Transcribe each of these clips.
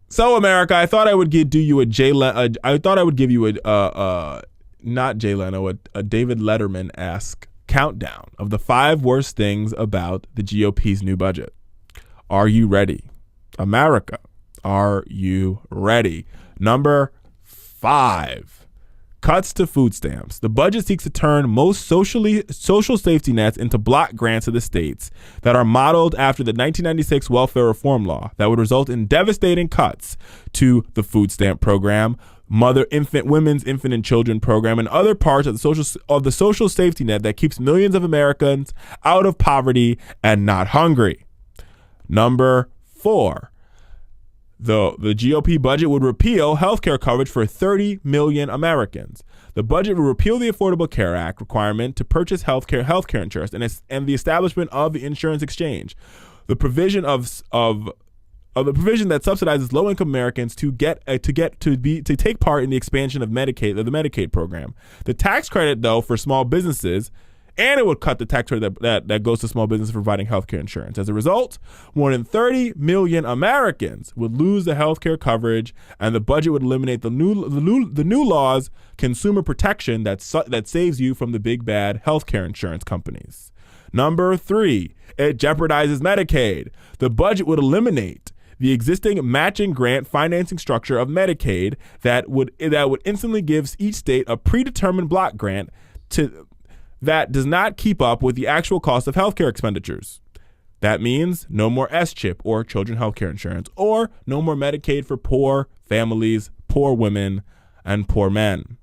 So, America, I thought I would give you a I thought I would give you not Jay Leno, a David Letterman-esque countdown of the 5 worst things about the GOP's new budget. Are you ready? America, are you ready? Number 5. Cuts to food stamps. The budget seeks to turn most social safety nets into block grants to the states that are modeled after the 1996 welfare reform law that would result in devastating cuts to the food stamp program, women's infant and children program, and other parts of the social safety net that keeps millions of Americans out of poverty and not hungry. Number 4. The GOP budget would repeal health care coverage for 30 million Americans. The budget would repeal the Affordable Care Act requirement to purchase health care insurance and the establishment of the insurance exchange. The provision the provision that subsidizes low-income Americans to take part in the expansion of the Medicaid program. The tax credit, though, for small businesses. And it would cut the tax credit that goes to small business providing healthcare insurance. As a result, more than 30 million Americans would lose the healthcare coverage, and the budget would eliminate the new law's consumer protection that saves you from the big bad healthcare insurance companies. Number 3, it jeopardizes Medicaid. The budget would eliminate the existing matching grant financing structure of Medicaid that would instantly give each state a predetermined block grant that does not keep up with the actual cost of healthcare expenditures. That means no more S-chip or children healthcare insurance, or no more Medicaid for poor families, poor women, and poor men.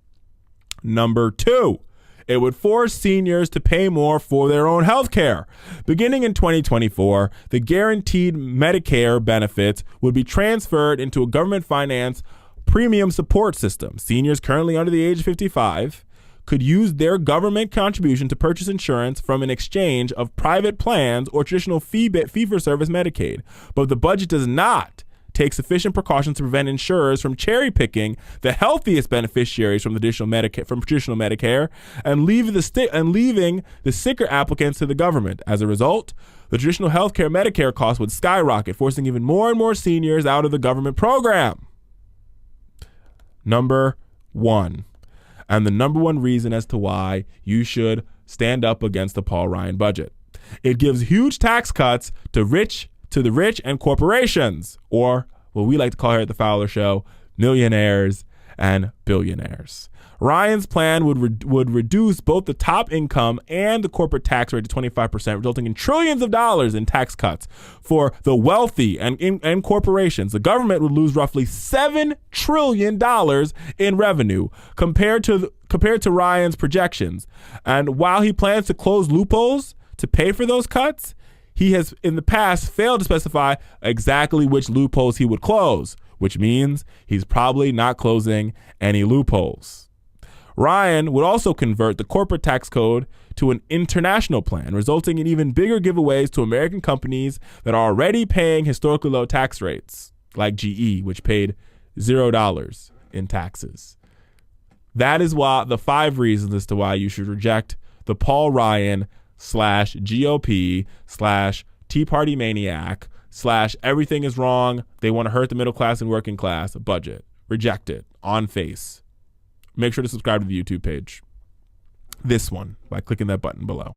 Number 2, it would force seniors to pay more for their own health care. Beginning in 2024, the guaranteed Medicare benefits would be transferred into a government-financed premium support system. Seniors currently under the age of 55 could use their government contribution to purchase insurance from an exchange of private plans or traditional fee-for-service Medicaid. But the budget does not take sufficient precautions to prevent insurers from cherry-picking the healthiest beneficiaries from traditional Medicare and leaving the sicker applicants to the government. As a result, the traditional healthcare Medicare costs would skyrocket, forcing even more and more seniors out of the government program. Number 1. And the number 1 reason as to why you should stand up against the Paul Ryan budget. It gives huge tax cuts to the rich and corporations, or what we like to call here at the Fowler Show, millionaires and billionaires. Ryan's plan would reduce both the top income and the corporate tax rate to 25%, resulting in trillions of dollars in tax cuts for the wealthy and corporations. The government would lose roughly $7 trillion in revenue compared to Ryan's projections. And while he plans to close loopholes to pay for those cuts, he has in the past failed to specify exactly which loopholes he would close, which means he's probably not closing any loopholes. Ryan would also convert the corporate tax code to an international plan, resulting in even bigger giveaways to American companies that are already paying historically low tax rates, like GE, which paid $0 in taxes. That is why the 5 reasons as to why you should reject the Paul Ryan /GOP /Tea Party maniac /everything is wrong, they want to hurt the middle class and working class budget. Reject it on face. Make sure to subscribe to the YouTube page. This one by clicking that button below.